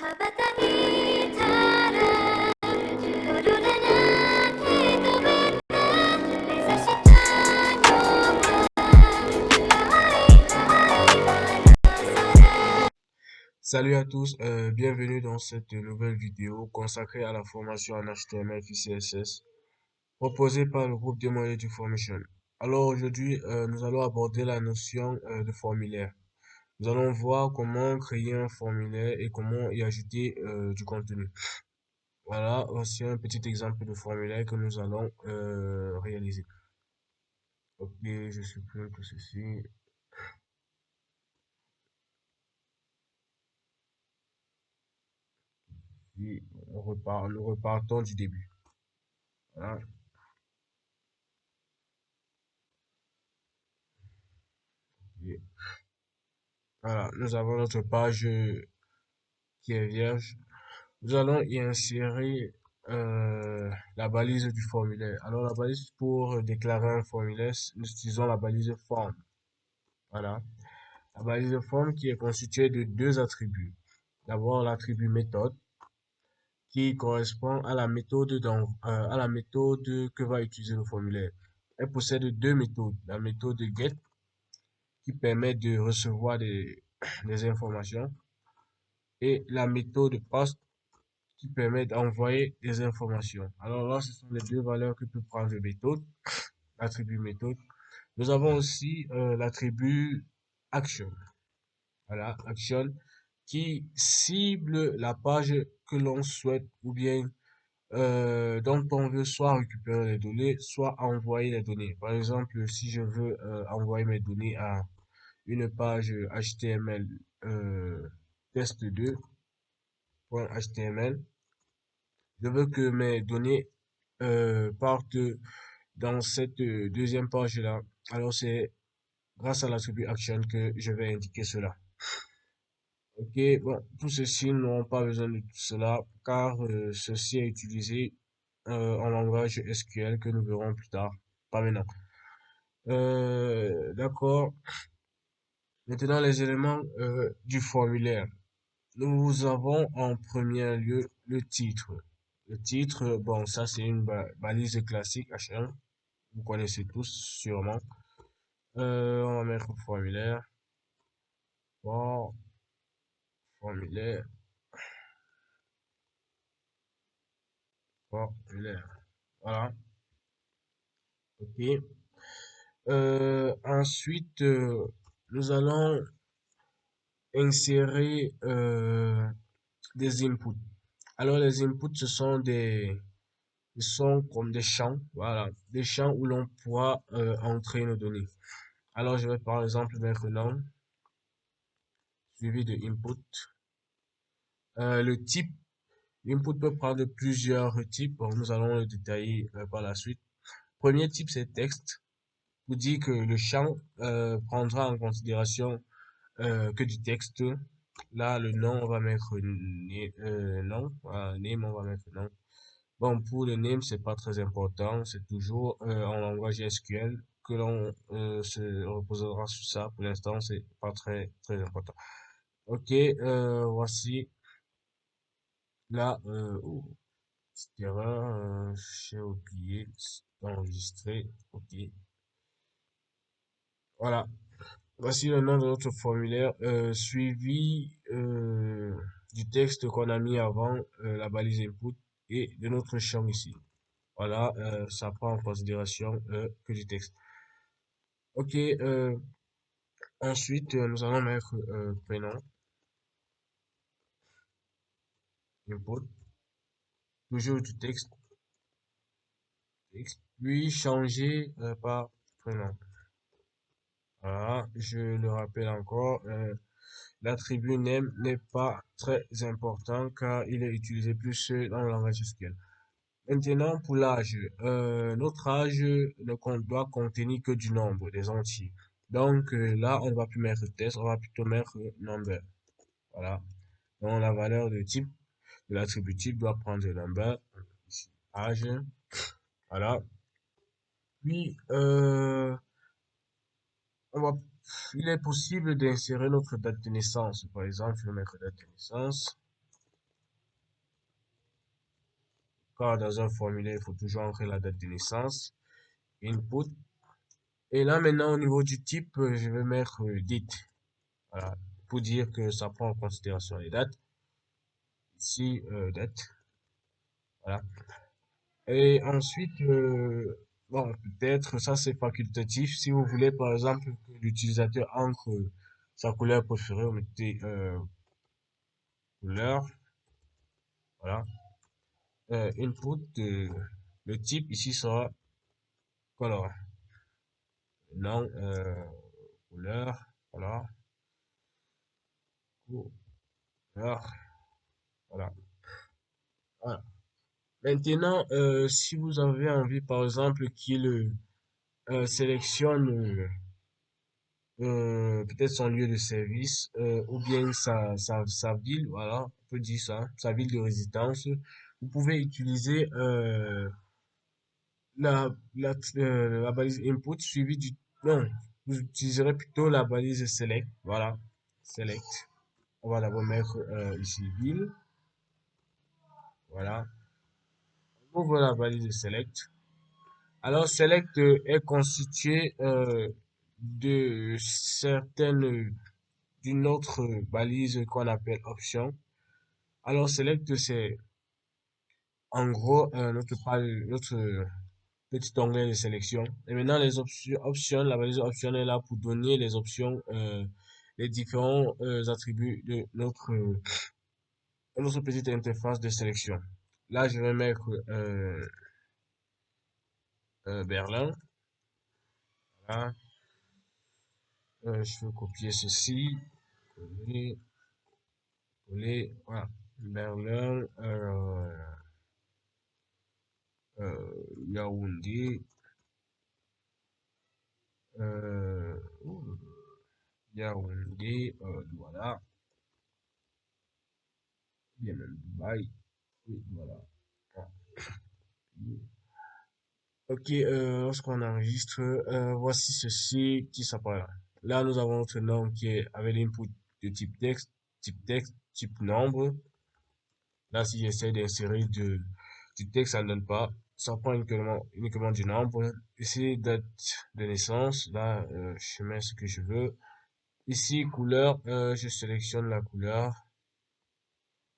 羽ばたいたら踊らない飛べた目指したのは Salut à tous, bienvenue dans cette nouvelle vidéo consacrée à la formation en HTML et CSS proposée par le groupe Demolition Formation. Alors aujourd'hui, nous allons aborder la notion de formulaire. Nous allons voir comment créer un formulaire et comment y ajouter du contenu. Voilà, voici un petit exemple de formulaire que nous allons réaliser. Ok, je supprime tout ceci. Et nous repartons du début. Voilà. Et voilà, nous avons notre page qui est vierge. Nous allons y insérer la balise du formulaire. Alors la balise pour déclarer un formulaire, nous utilisons la balise form. Voilà. La balise form qui est constituée de deux attributs. D'abord l'attribut méthode qui correspond à à la méthode que va utiliser le formulaire. Elle possède deux méthodes. La méthode get qui permet de recevoir des informations et la méthode post qui permet d'envoyer des informations. Alors là, ce sont les deux valeurs que peut prendre méthode, l'attribut méthode. Nous avons aussi l'attribut action. Voilà, action qui cible la page que l'on souhaite ou bien dont on veut soit récupérer les données, soit envoyer les données. Par exemple, si je veux envoyer mes données à une page HTML test2.html, je veux que mes données partent dans cette deuxième page-là. Alors, c'est grâce à l'attribut action que je vais indiquer cela. Ok, bon, tous ceux-ci n'ont pas besoin de tout cela car ceci est utilisé en langage SQL que nous verrons plus tard, pas maintenant. D'accord. Maintenant, les éléments du formulaire. Nous avons en premier lieu le titre. Le titre, bon, ça c'est une balise classique H1. Vous connaissez tous sûrement. On va mettre formulaire. Bon, formulaire, formulaire. Voilà. Ok. Ensuite, nous allons insérer des inputs. Alors, les inputs, ce sont comme des champs. Voilà. Des champs où l'on pourra entrer nos données. Alors, je vais par exemple mettre nom suivi de input. Le type, l'input peut prendre plusieurs types. Bon, nous allons le détailler par la suite. Premier type, c'est texte. Vous dit que le champ prendra en considération que du texte. Là, le nom, on va mettre nom. Voilà, name, on va mettre nom. Bon, pour le name, c'est pas très important. C'est toujours en langage SQL que l'on se reposera sur ça. Pour l'instant, c'est pas très important. Ok, voici là. Petite erreur, j'ai oublié d'enregistrer. Ok, voilà. Voici le nom de notre formulaire suivi du texte qu'on a mis avant la balise input et de notre champ ici. Voilà, ça prend en considération que du texte. Ok, ensuite nous allons mettre prénom, input, toujours du texte, puis changer par prénom. Voilà, je le rappelle encore, l'attribut name n'est pas très important car il est utilisé plus dans le langage SQL. Maintenant, pour l'âge, notre âge doit contenir que du nombre, des entiers. Donc là, on ne va plus mettre test, on va plutôt mettre number. Voilà. Donc la valeur de type de l'attribut type doit prendre le number, ici, âge. Voilà. Puis, on va, il est possible d'insérer notre date de naissance. Par exemple, je vais mettre date de naissance. car dans un formulaire, il faut toujours entrer la date de naissance, input. Et là, maintenant, au niveau du type, je vais mettre date. Voilà, pour dire que ça prend en considération les dates. Ici, date. Voilà. Et ensuite, bon, peut-être, ça c'est facultatif. Si vous voulez, par exemple, que l'utilisateur entre sa couleur préférée, vous mettez couleur. Voilà. Input, le type ici sera color. Non, couleur. Voilà. Couleur. Voilà. Voilà. Maintenant, si vous avez envie, par exemple, qu'il sélectionne peut-être son lieu de service ou bien sa ville, voilà, on peut dire ça, sa ville de résidence, vous pouvez utiliser la balise input suivie du... Non, vous utiliserez plutôt la balise select, voilà, select. On va d'abord mettre ici ville, voilà. On ouvre la balise select. Alors, select est constitué de certaines, d'une autre balise qu'on appelle option. Alors, select, c'est en gros notre petit onglet de sélection. Et maintenant, les options, la balise option est là pour donner les options, les différents attributs de notre petite interface de sélection. Là, je vais mettre Berlin. Voilà. Je vais copier ceci, coller, coller, voilà. Berlin, Yaoundé, euh, Yaoundé, voilà. Bien même Dubaï, oui, voilà. Voilà. Ok, lorsqu'on enregistre, voici ceci qui s'apparaît là. Là, nous avons notre nom qui est avec l'input de type texte, type nombre. Là, si j'essaie d'insérer du texte, ça ne donne pas. Ça prend uniquement du nombre. Ici, date de naissance. Là, je mets ce que je veux. Ici, couleur, je sélectionne la couleur.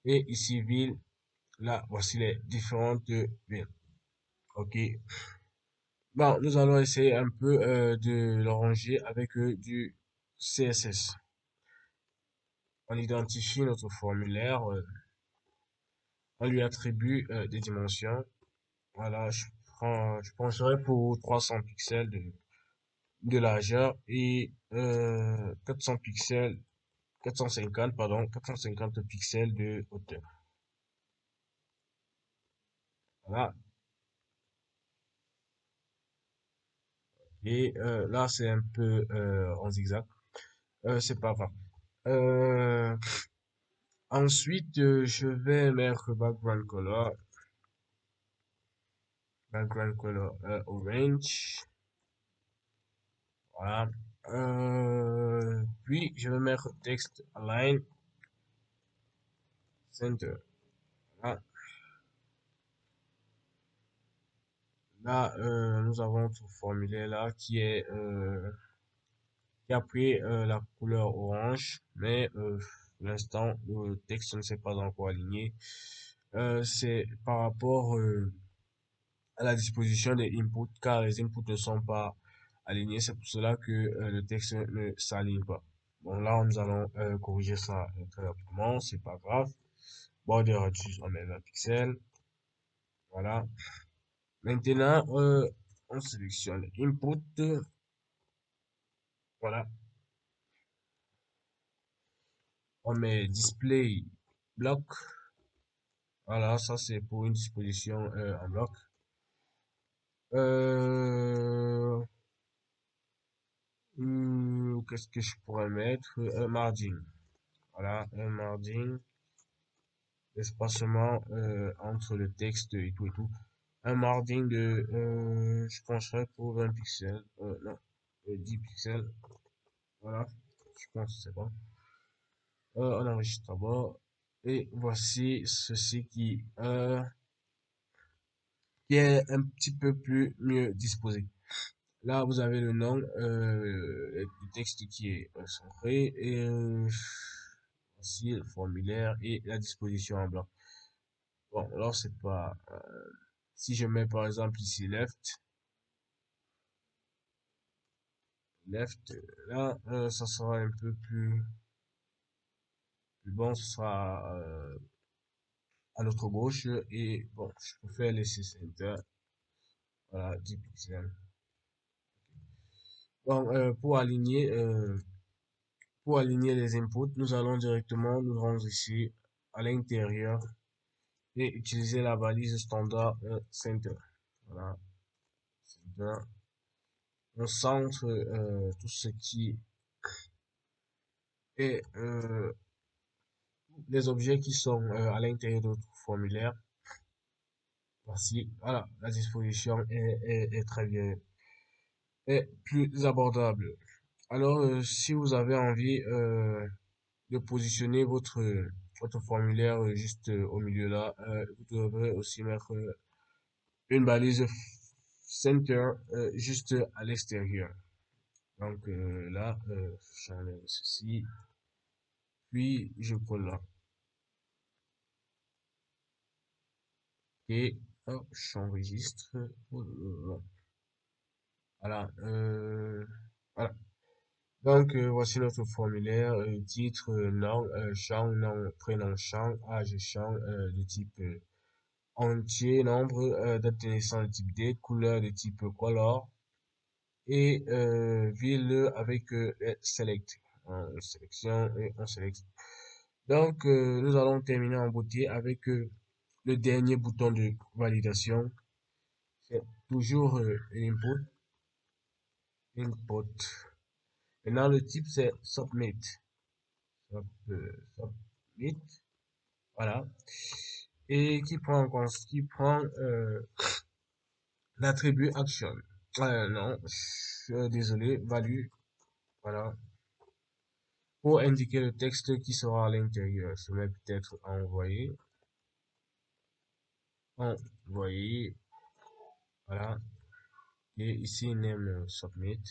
Et ici, ville. Là, voici les différentes villes. OK. Bon, nous allons essayer un peu de le ranger avec du CSS. On identifie notre formulaire. On lui attribue des dimensions. Voilà, je pencherai pour 300 pixels de largeur et 400 pixels, 450, pardon, 450 pixels de hauteur. Voilà. Et là, c'est un peu en zigzag. C'est pas grave. Euh, Ensuite, je vais mettre background color orange. Voilà. Puis, je vais mettre text align center. Voilà. Là, nous avons tout formulaire là qui a pris la couleur orange, mais pour l'instant, le texte ne s'est pas encore aligné. C'est par rapport à la disposition des inputs, car les inputs ne sont pas alignés. C'est pour cela que le texte ne s'aligne pas. Bon, là, nous allons corriger ça très rapidement, c'est pas grave. Border radius, on met 20 pixels. Voilà. Maintenant, on sélectionne input. Voilà. On met display block. Voilà, ça c'est pour une disposition en bloc. Euh, Qu'est-ce que je pourrais mettre? Un margin. Voilà, un margin. Espacement entre le texte et tout et tout. Un margin de, je pencherais pour 20 pixels. Non, 10 pixels. Voilà, je pense que c'est bon. On enregistre d'abord. Et voici ceci qui qui est un petit peu plus mieux disposé. Là, vous avez le nom, le texte qui est centré et aussi le formulaire et la disposition en blanc. Bon, alors c'est pas. Si je mets par exemple ici left, là, ça sera un peu plus bon, ce sera à notre gauche et bon, je préfère laisser center, voilà, 10 pixels. Bon, pour aligner les inputs, nous allons directement nous rendre ici à l'intérieur et utiliser la balise standard center. Voilà, center. On centre tout ce qui est les objets qui sont à l'intérieur de notre formulaire. Voici, voilà, la disposition est très bien, est plus abordable. Alors, si vous avez envie de positionner votre formulaire juste au milieu là, vous devrez aussi mettre une balise center juste à l'extérieur. Donc là, j'enlève ceci, puis je colle là. Et hop, j'enregistre. Voilà. Voilà. Donc, voici notre formulaire. Titre, nom, champ, nom, prénom, champ, âge, champ, de type entier, nombre, date de naissance de type date, couleur de type color, et ville avec select. On sélection et on sélectionne. Donc, nous allons terminer en beauté avec le dernier bouton de validation. C'est toujours input, input. Maintenant, le type, c'est submit. Submit. Voilà. Et qui prend l'attribut action. Non, désolé, value. Voilà. Pour indiquer le texte qui sera à l'intérieur. Je vais peut-être envoyer. Envoyer. Voilà. Et ici, name submit.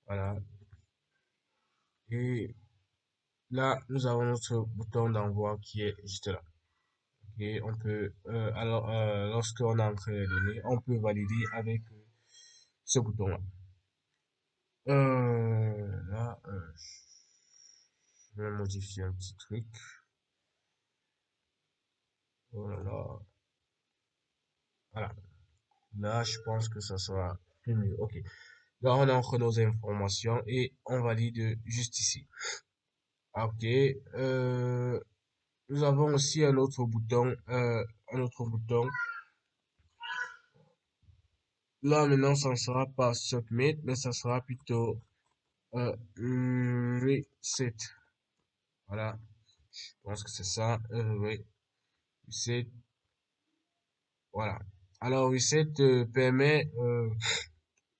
Voilà. Et là, nous avons notre bouton d'envoi qui est juste là. Et on peut, alors, lorsqu'on entre les données, on peut valider avec ce bouton-là. Là, je vais modifier un petit truc. Voilà. Voilà. Là, je pense que ça sera plus mieux. OK. Là, on entre nos informations et on valide juste ici. OK. Nous avons aussi un autre bouton. Là, maintenant, ça ne sera pas submit, mais ça sera plutôt reset. Voilà. Je pense que c'est ça. Oui. Reset. Voilà. Alors, reset permet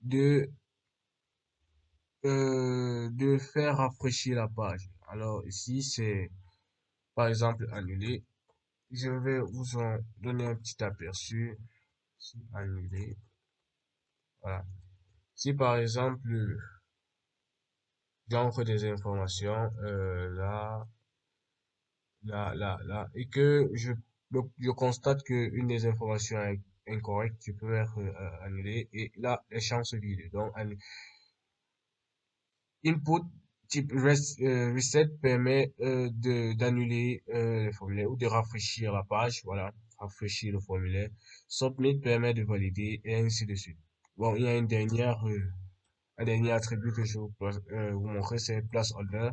de, de faire rafraîchir la page. Alors, ici, c'est par exemple annuler. Je vais vous en donner un petit aperçu. Ici, annuler. Voilà. Si par exemple, j'entre des informations là, et que je constate qu'une des informations est incorrecte, je peux être annulé, et là, les champs se vident. Donc, input type reset permet d'annuler le formulaire ou de rafraîchir la page, voilà, rafraîchir le formulaire. Submit permet de valider et ainsi de suite. Bon, il y a un dernier attribut que je vous montrer, c'est place order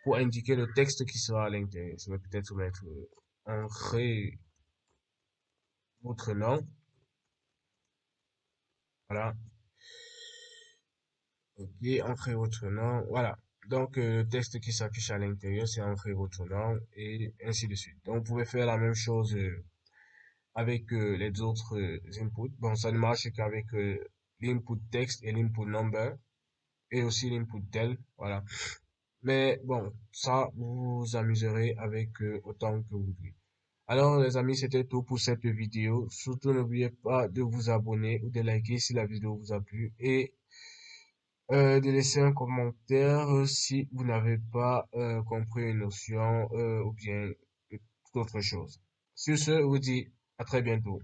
pour indiquer le texte qui sera à l'intérieur. Je vais peut-être mettre entrer votre nom, voilà, ok, entrer votre nom, voilà. Donc, le texte qui s'affiche à l'intérieur, c'est entrer votre nom et ainsi de suite. Donc, vous pouvez faire la même chose avec les autres inputs. Bon, ça ne marche qu'avec l'input texte et l'input number et aussi l'input tel, voilà. Mais bon, ça, vous vous amuserez avec autant que vous voudrez. Alors, les amis, c'était tout pour cette vidéo. Surtout, n'oubliez pas de vous abonner ou de liker si la vidéo vous a plu et de laisser un commentaire si vous n'avez pas compris une notion ou bien toute autre chose. Sur ce, je vous dis à très bientôt.